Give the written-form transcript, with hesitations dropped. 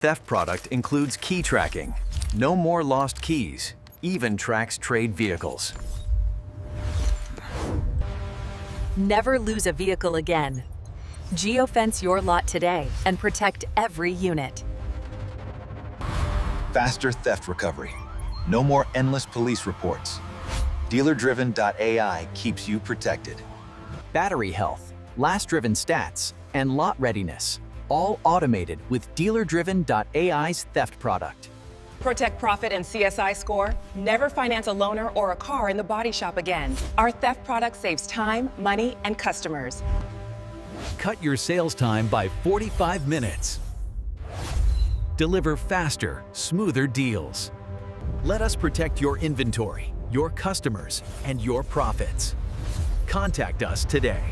theft product includes key tracking. No more lost keys, even tracks trade vehicles. Never lose a vehicle again. Geofence your lot today and protect every unit. Faster theft recovery. No more endless police reports. DealerDriven.ai keeps you protected. Battery health, last-driven stats, and lot readiness, all automated with DealerDriven.ai's theft product. Protect profit and CSI score. Never finance a loaner or a car in the body shop again. Our theft product saves time, money, and customers. Cut your sales time by 45 minutes. Deliver faster, smoother deals. Let us protect your inventory, your customers, and your profits. Contact us today.